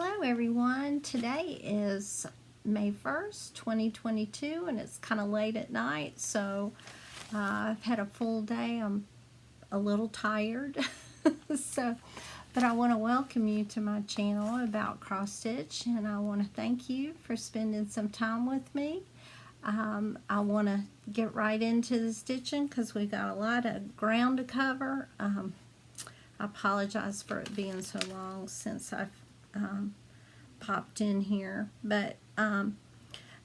Hello everyone, today is May 1st, 2022 and it's kind of late at night, so I've had a full day. I'm a little tired, but I want to welcome you to my channel about cross stitch, and I want to thank you for spending some time with me. I want to get right into the stitching because we've got a lot of ground to cover. I apologize for it being so long since I've popped in here, but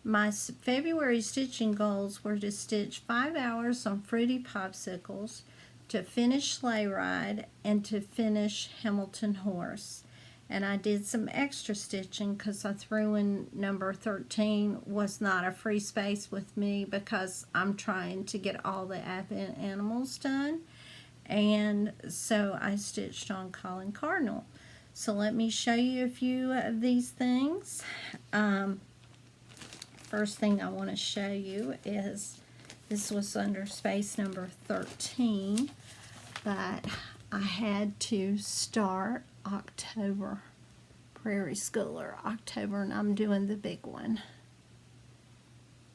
my February stitching goals were to stitch 5 hours on Fruity Popsicles, to finish Sleigh Ride, and to finish Hamilton Horse. And I did some extra stitching because I threw in number 13 was not a free space with me because I'm trying to get all the Advent animals done, and so I stitched on Colin Cardinal. So let me show you a few of these things. First thing I want to show you is, this was under space number 13, but I had to start October, Prairie Schooler October, and I'm doing the big one.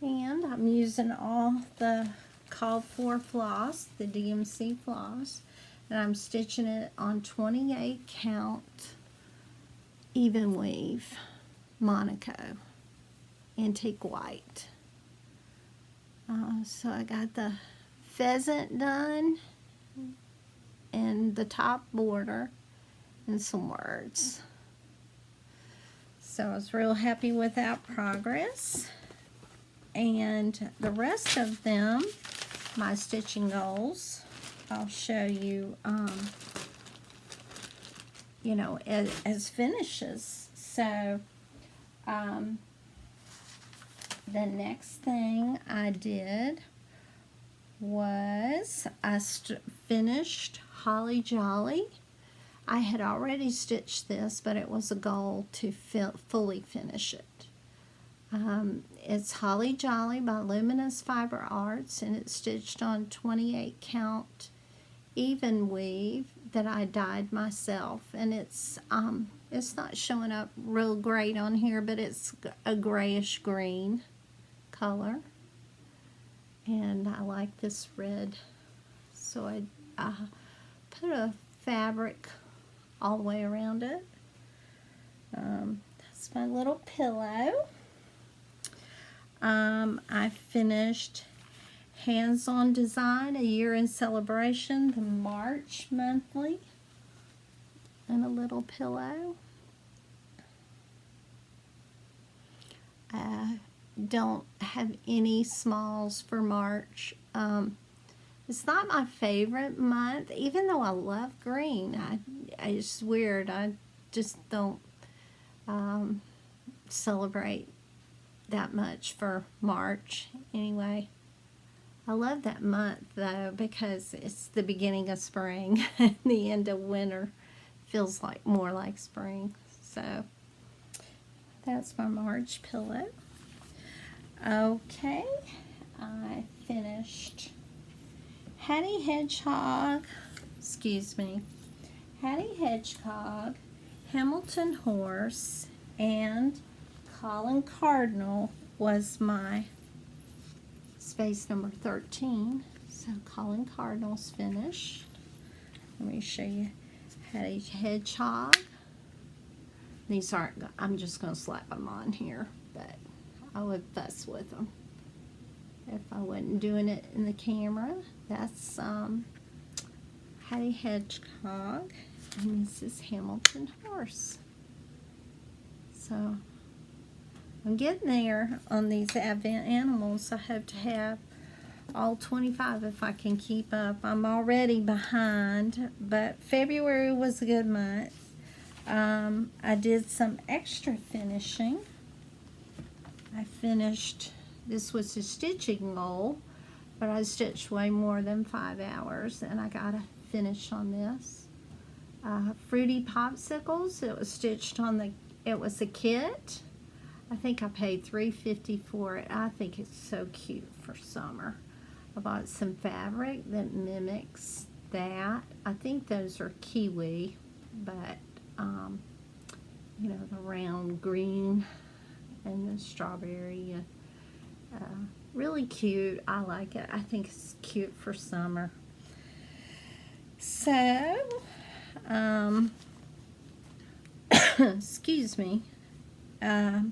And I'm using all the called for floss, the DMC floss, and I'm stitching it on 28 count even weave Monaco antique white. So I got the pheasant done and the top border and some words. So I was real happy with that progress. And the rest of them, my stitching goals, I'll show you, you know, as finishes. So, the next thing I did was I finished Holly Jolly. I had already stitched this, but it was a goal to fully finish it. It's Holly Jolly by Luminous Fiber Arts, and it's stitched on 28 count even weave that I dyed myself, and it's not showing up real great on here, but it's a grayish green color, and I like this red, so I put a fabric all the way around it. That's my little pillow. I finished Hands-On Design, A Year in Celebration, the March monthly, and a little pillow. I don't have any smalls for March. It's not my favorite month, even though I love green. It's weird. I just don't celebrate that much for March anyway. I love that month though because it's the beginning of spring and the end of winter feels like more like spring. So that's my March pillow. Okay, I finished Hattie Hedgehog, Hattie Hedgehog, Hamilton Horse, and Colin Cardinal was my space number 13. So Colin Cardinal's finished. Let me show you Hattie Hedgehog. These aren't, I'm just going to slap them on here, but I would fuss with them if I wasn't doing it in the camera. That's Hattie Hedgehog, and this is Hamilton Horse. So I'm getting there on these Advent animals. I hope to have all 25 if I can keep up. I'm already behind, but February was a good month. I did some extra finishing. I finished, this was a stitching goal, but I stitched way more than 5 hours, and I got a finish on this. Fruity Popsicles, it was stitched on it was a kit. I think I paid $3.50 for it. I think it's so cute for summer. I bought some fabric that mimics that. I think those are kiwi, but you know, the round green and the strawberry. Really cute. I like it. I think it's cute for summer. So, excuse me. The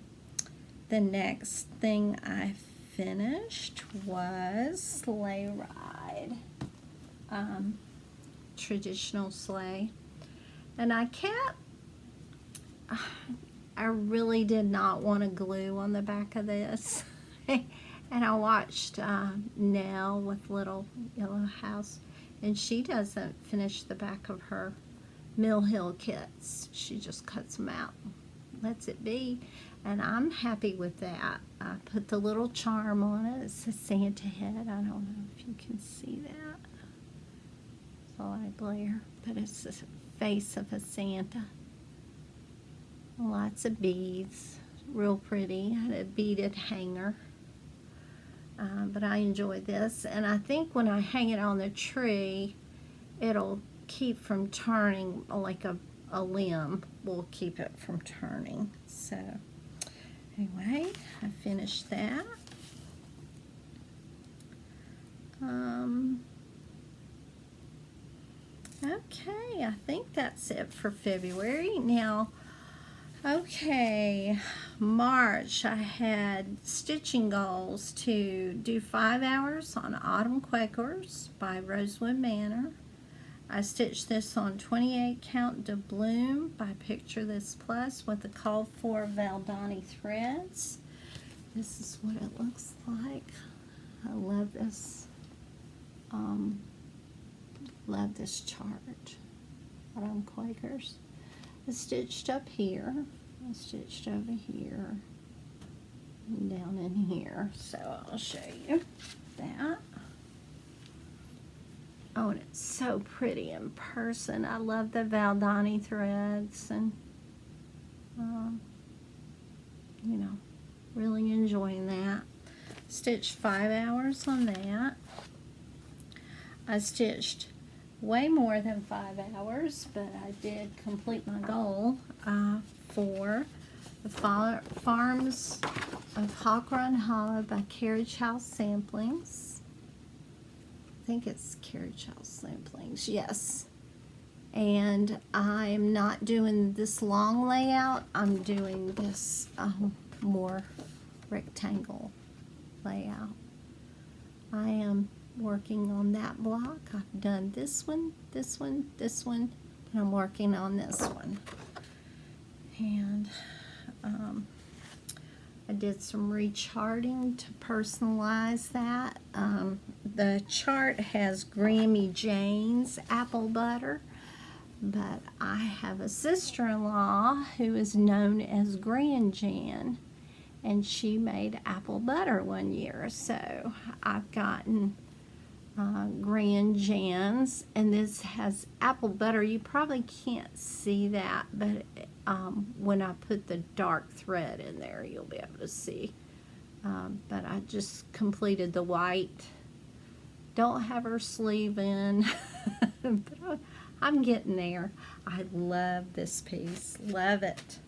next thing I finished was Sleigh Ride. Traditional sleigh. And I really did not want to glue on the back of this. And I watched Nell with Little Yellow House, and she doesn't finish the back of her Mill Hill kits. She just cuts them out, lets it be, and I'm happy with that. I put the little charm on it. It's a Santa head. I don't know if you can see that. It's a light glare, but it's the face of a Santa. Lots of beads, real pretty. I had a beaded hanger. But I enjoy this, and I think when I hang it on the tree, it'll keep from turning, like a limb will keep it from turning. So anyway, I finished that. Okay, I think that's it for February. Now, okay, March, I had stitching goals to do 5 hours on Autumn Quakers by Rosewood Manor. I stitched this on 28 count doubloon by Picture This Plus with the called for Valdani threads. This is what it looks like. I love this. Love this chart. Autumn Quakers. I stitched up here. I stitched over here and down in here, so I'll show you that. Oh, and it's so pretty in person. I love the Valdani threads, and you know, really enjoying that. Stitched 5 hours on that. I stitched way more than 5 hours, but I did complete my goal for the Farms of Hawk Run Hollow by Carriage House Samplings. I think it's Carriage House Samplings, yes. And I'm not doing this long layout. I'm doing this more rectangle layout. I am working on that block. I've done this one, this one, this one, and I'm working on this one. And I did some recharting to personalize that. The chart has Grammy Jane's apple butter, but I have a sister-in-law who is known as Grand Jan, and she made apple butter one year, so I've gotten Grand Jan's, and this has apple butter. You probably can't see that, but when I put the dark thread in there, you'll be able to see. But I just completed the white. Don't have her sleeve in, but I'm getting there. I love this piece. Love it.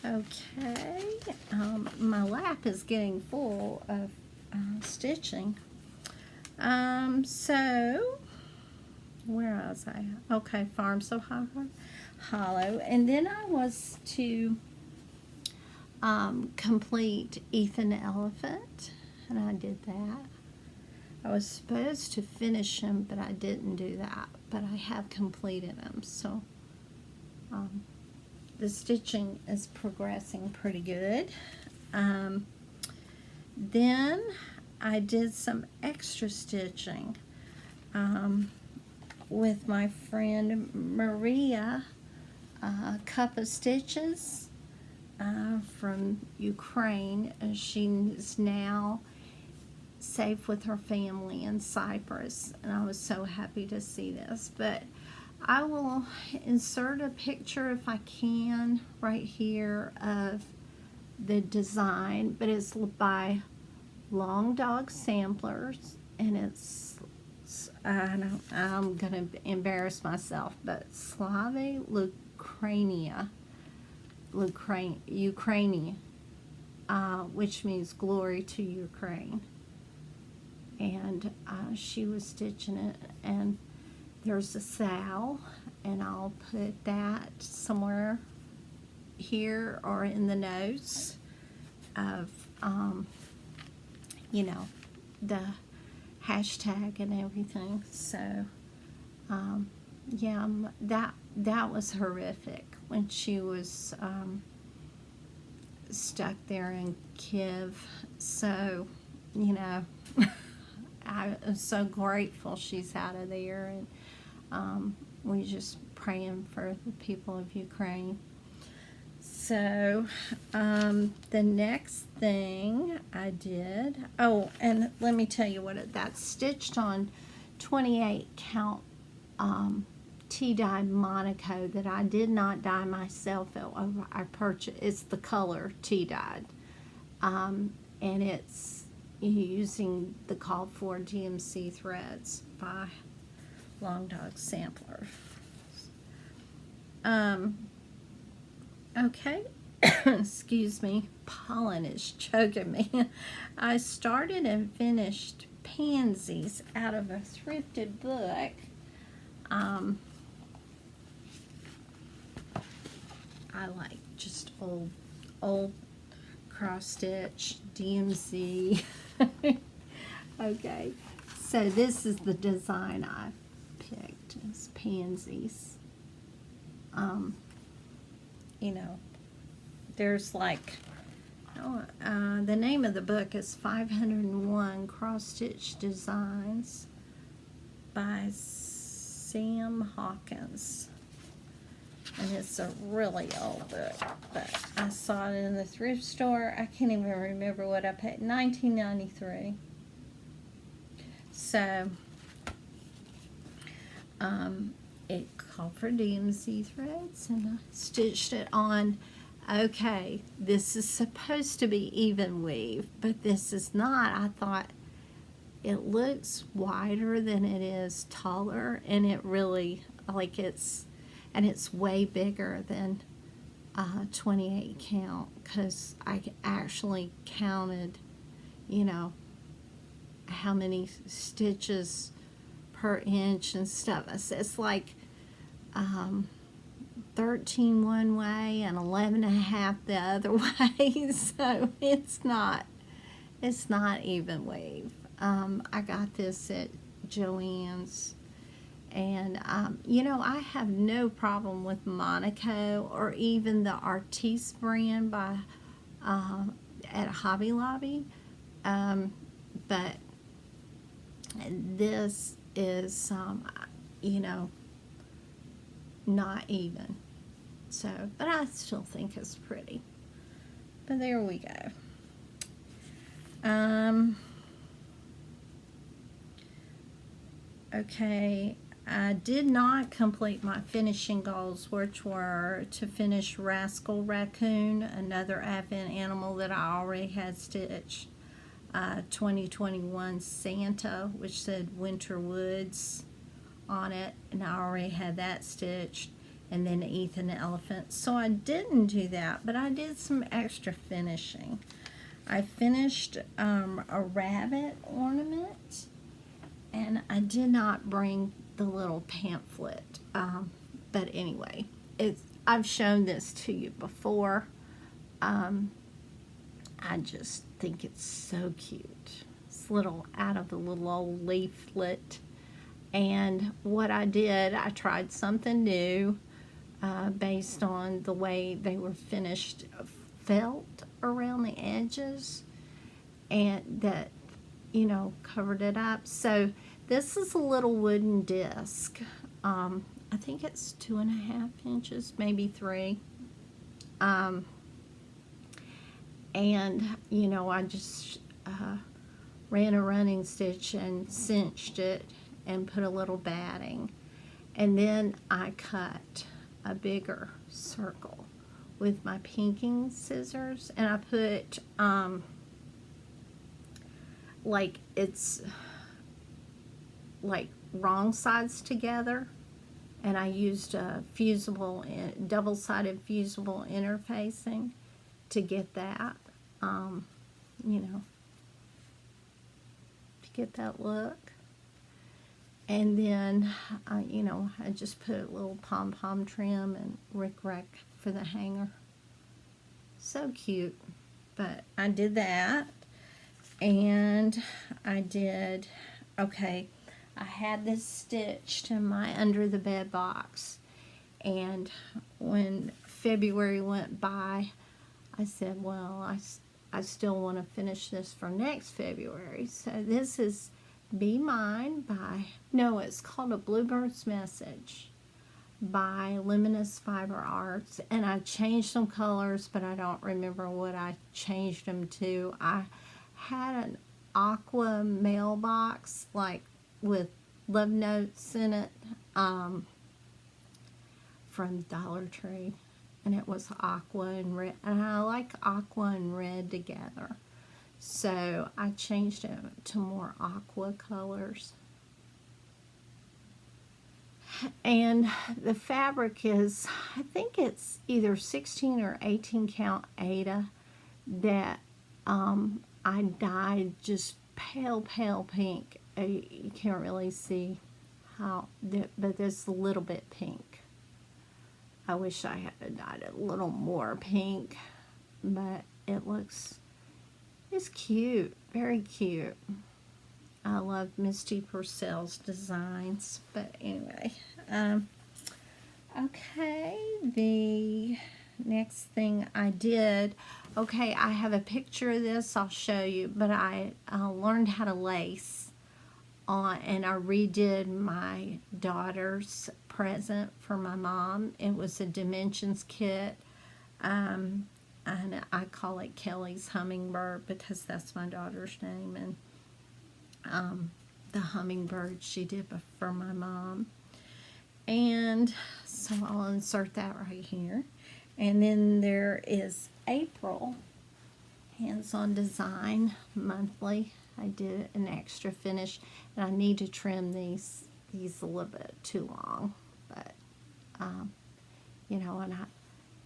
Okay, my lap is getting full of stitching. So where was I? Okay, Farms of Hollow, and then I was to complete Ethan Elephant, and I did that. I was supposed to finish him, but I didn't do that, but I have completed him, so the stitching is progressing pretty good. Then I did some extra stitching with my friend Maria, Cup of Stitches from Ukraine. She is now safe with her family in Cyprus, and I was so happy to see this. But I will insert a picture if I can right here of the design, but it's by Long Dog Samplers, and it's, I'm gonna embarrass myself, but Slava Ukraini Ukraini, which means glory to Ukraine. And she was stitching it, and there's a sow, and I'll put that somewhere here or in the notes of, you know, the hashtag and everything. So, yeah, that was horrific when she was stuck there in Kiev. So, you know, I am so grateful she's out of there, and we're just praying for the people of Ukraine. So, the next thing I did, oh, and let me tell you what that's stitched on 28 count tea-dye Monaco that I did not dye myself. I purchased, it's the color tea-dyed, and it's using the called for DMC threads by Long Dog Sampler. Okay, excuse me, pollen is choking me. I started and finished Pansies out of a thrifted book. I like just old cross stitch DMC. Okay, so this is the design I picked. It's Pansies. You know, there's like, the name of the book is 501 Cross Stitch Designs by Sam Hawkins. And it's a really old book, but I saw it in the thrift store. I can't even remember what I paid, 1993. So, it called for DMC threads, and I stitched it on. Okay, this is supposed to be even weave, but this is not. I thought it looks wider than it is taller, and it really, like, it's way bigger than 28 count, because I actually counted, you know, how many stitches per inch and stuff. It's like 13 one way and 11 and a half the other way. So it's not even weave. I got this at Joann's, and you know, I have no problem with Monaco or even the Artiste brand by at Hobby Lobby, but this is you know, not even. So, but I still think it's pretty. But there we go. Okay, I did not complete my finishing goals, which were to finish Rascal Raccoon, another Advent animal that I already had stitched. 2021 Santa, which said Winter Woods on it, and I already had that stitched. And then Ethan the Elephant. So I didn't do that, but I did some extra finishing. I finished a rabbit ornament, and I did not bring the little pamphlet. But anyway, I've shown this to you before. I just think it's so cute. It's little out of the little old leaflet. And what I did, I tried something new based on the way they were finished, felt around the edges, and that, you know, covered it up. So this is a little wooden disc. I think it's 2.5 inches, maybe 3. And, you know, I just ran a running stitch and cinched it and put a little batting. And then I cut a bigger circle with my pinking scissors, and I put, like, it's like wrong sides together, and I used a fusible, double-sided fusible interfacing to get that, you know, to get that look. And then, you know, I just put a little pom-pom trim and rickrack for the hanger. So cute. But I did that. And I did, okay, I had this stitched in my under the bed box. And when February went by, I said, well, I still want to finish this for next February. So this is Be Mine by, no, it's called a Bluebirds Message by Luminous Fiber Arts. And I changed some colors, but I don't remember what I changed them to. I had an aqua mailbox, like with love notes in it, from Dollar Tree. And it was aqua and red, and I like aqua and red together. So I changed it to more aqua colors. And the fabric is, I think it's either 16 or 18 count Aida that I dyed just pale pink. You can't really see how, but it's a little bit pink. I wish I had dyed it a little more pink, but it's cute, very cute. I love Misty Purcell's designs, but anyway, okay, the next thing I did, okay, I have a picture of this, I'll show you, but I learned how to lace on, and I redid my daughter's present for my mom. It was a dimensions kit, and I call it Kelly's Hummingbird because that's my daughter's name, and the hummingbird she did for my mom. And so I'll insert that right here. And then there is April Hands-On Design Monthly. I did an extra finish, and I need to trim these a little bit too long, but you know, and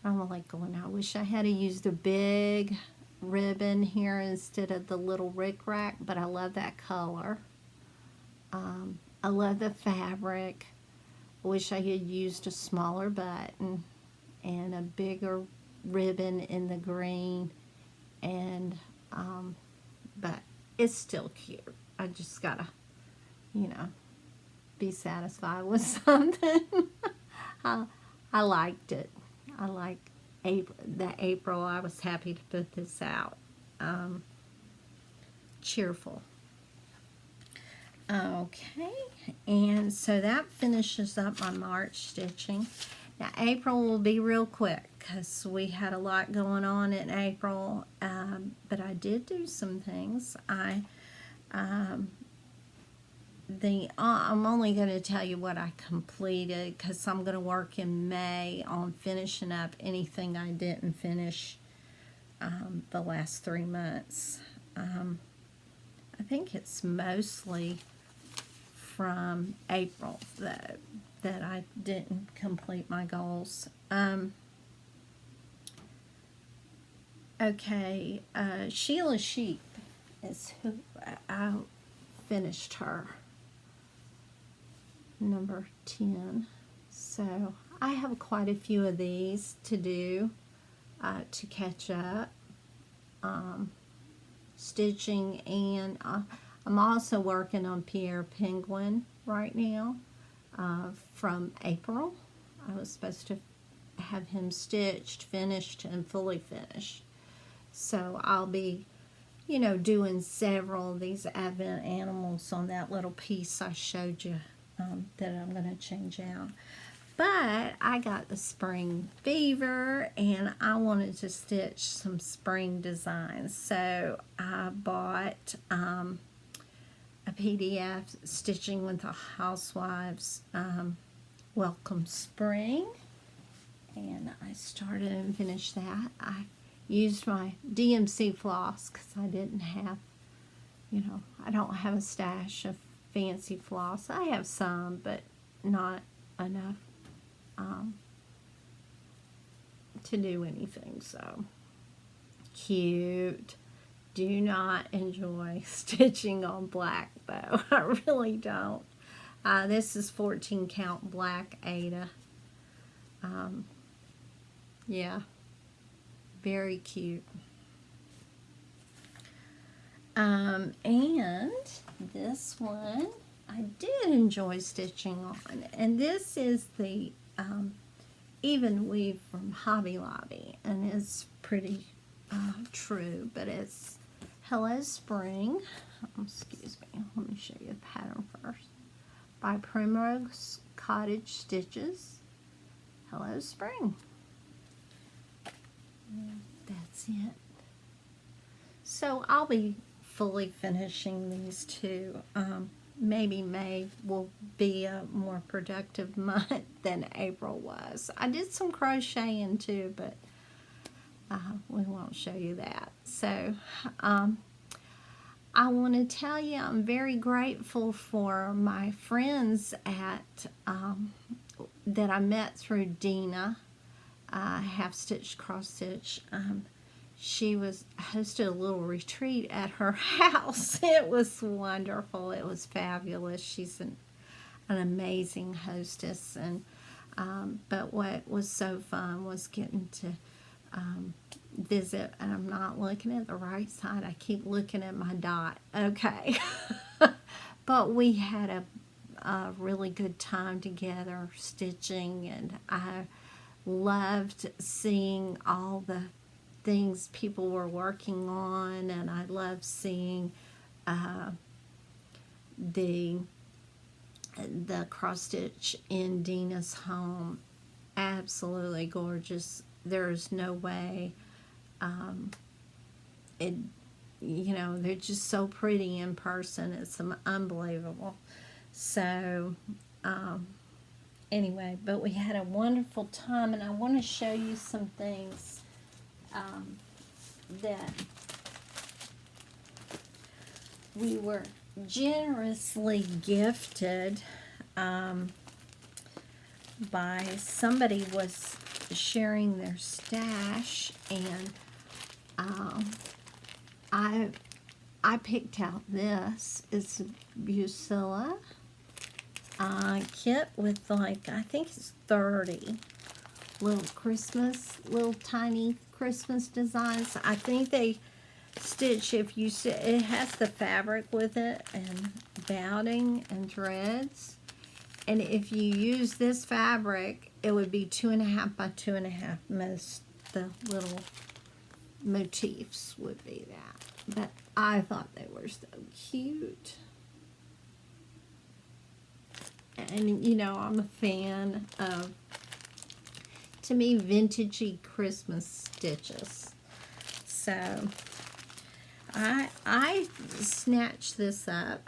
I'm like going, I wish I had to use the big ribbon here instead of the little rickrack, but I love that color. I love the fabric. I wish I had used a smaller button and a bigger ribbon in the green, and but it's still cute. I just gotta, you know, be satisfied with something. I liked it. I like April. I was happy to put this out. Cheerful. Okay, and so that finishes up my March stitching. Now April will be real quick because we had a lot going on in April, but I did do some things. I'm only going to tell you what I completed because I'm going to work in May on finishing up anything I didn't finish the last 3 months. I think it's mostly from April that I didn't complete my goals. Okay, Sheila Sheep is who I finished her. Number 10. So I have quite a few of these to do to catch up stitching, and I'm also working on Pierre Penguin right now from April. I was supposed to have him stitched, finished, and fully finished. So I'll be, you know, doing several of these Advent animals on that little piece I showed you that I'm going to change out. But I got the spring fever, and I wanted to stitch some spring designs. So I bought a PDF, Stitching with the Housewives, Welcome Spring. And I started and finished that. I used my DMC floss because I didn't have, you know, I don't have a stash of fancy floss. I have some, but not enough to do anything. So cute. Do not enjoy stitching on black though. I really don't. This is 14 count black Ada. Yeah, very cute. And this one I did enjoy stitching on, and this is the even weave from Hobby Lobby, and it's pretty true, but it's Hello Spring. Excuse me, let me show you the pattern first. By Primrose Cottage Stitches. Hello Spring. That's it. So I'll be fully finishing these two. Maybe May will be a more productive month than April was. I did some crocheting too, but we won't show you that. So I want to tell you I'm very grateful for my friends at that I met through Dina, Half Stitch Cross Stitch. She hosted a little retreat at her house. It was wonderful. It was fabulous. She's an amazing hostess, and but what was so fun was getting to visit, and I'm not looking at the right side. I keep looking at my dot. Okay. But we had a really good time together stitching, and I loved seeing all the things people were working on, and I loved seeing the cross stitch in Dina's home. Absolutely gorgeous. There's no way they're just so pretty in person. It's unbelievable. So anyway, but we had a wonderful time, and I want to show you some things that we were generously gifted by somebody was sharing their stash, and I picked out this. It's a Bucilla kit with I think it's 30 little tiny Christmas designs. I think they stitch, it has the fabric with it and batting and threads, and if you use this fabric it would be 2.5 by 2.5. Most the little motifs would be that, but I thought they were so cute. And I'm a fan of, to me, vintagey Christmas stitches. So I snatched this up.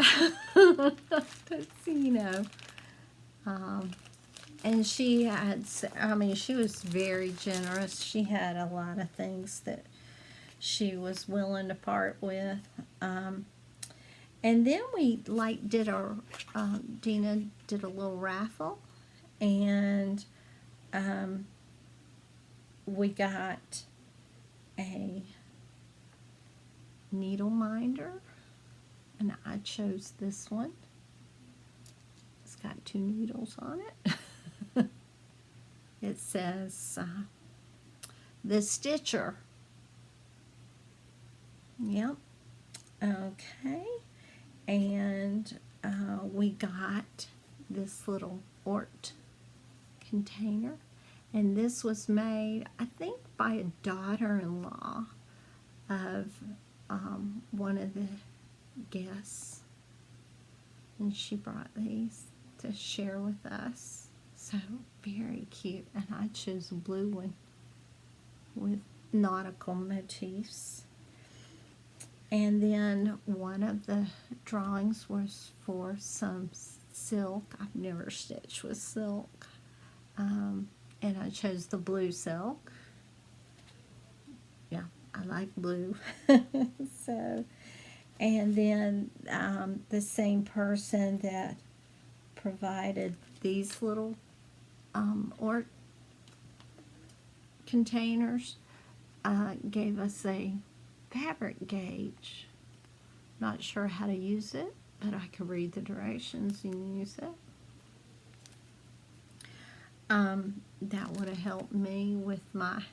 And she had, she was very generous. She had a lot of things that she was willing to part with. And then we did our, Dina did a little raffle, and we got a needle minder, and I chose this one. It's got 2 needles on it. It says the Stitcher. Yep. Okay. And we got this little Ort container, and this was made, I think, by a daughter-in-law of one of the guests, and she brought these to share with us. So very cute, and I chose a blue one with nautical motifs. And then one of the drawings was for some silk. I've never stitched with silk. And I chose the blue silk. Yeah, I like blue. So, and then the same person that provided these little or containers gave us a fabric gauge. Not sure how to use it, but I could read the directions and use it. That would have helped me with my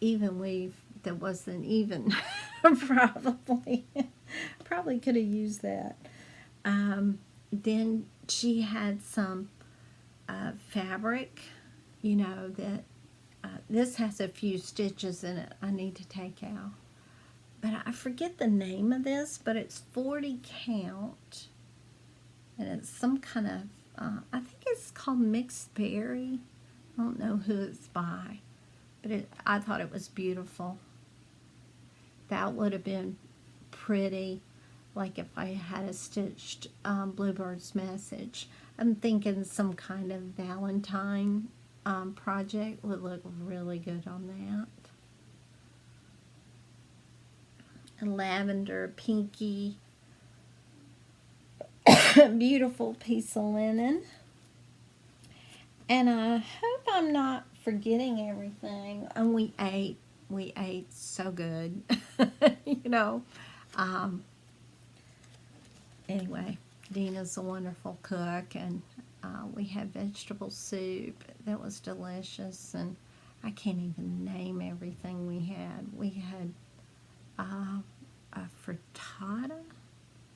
even weave that wasn't even. Probably could have used that. Then she had some fabric, you know, that this has a few stitches in it I need to take out. But I forget the name of this, but it's 40 count. And it's some kind of, I think it's called Mixed Berry. I don't know who it's by. But I thought it was beautiful. That would have been pretty, like if I had a stitched Bluebirds Message. I'm thinking some kind of Valentine project would look really good on that. A lavender, pinky, beautiful piece of linen. And I hope I'm not forgetting everything. And we ate so good. You know. Anyway, Dina's a wonderful cook, and we had vegetable soup that was delicious, and I can't even name everything we had. We had a frittata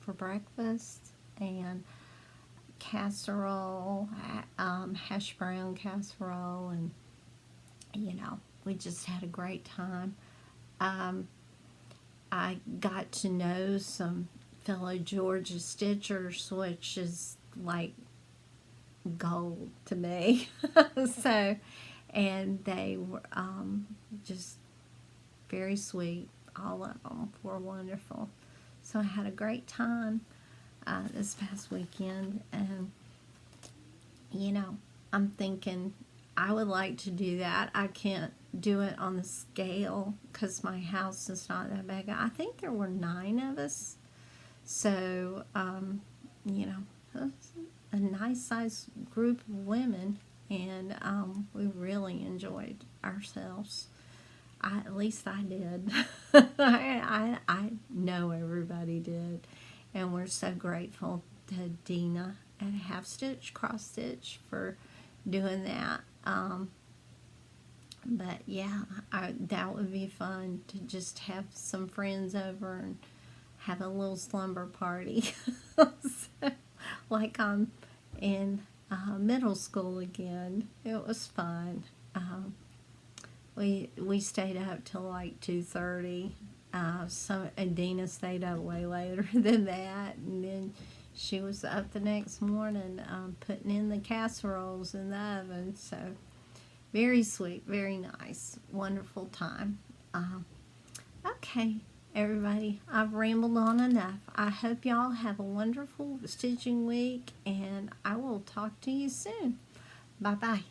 for breakfast, and casserole, hash brown casserole, and you know, we just had a great time. I got to know some fellow Georgia Stitchers, which is like gold to me. So, and they were just very sweet. All of them were wonderful. So I had a great time this past weekend, and you know, I'm thinking I would like to do that. I can't do it on the scale because my house is not that big. I think there were 9 of us. So, you know, a nice sized group of women, and we really enjoyed ourselves. At least I did. I know everybody did. And we're so grateful to Dina at Half Stitch, Cross Stitch for doing that. But yeah, that would be fun to just have some friends over and have a little slumber party. So, like I'm in middle school again. It was fun. We stayed up till like 2:30. And Dina stayed up way later than that, and then she was up the next morning putting in the casseroles in the oven. So very sweet, very nice, wonderful time. Okay, everybody, I've rambled on enough. I hope y'all have a wonderful stitching week, and I will talk to you soon. Bye-bye.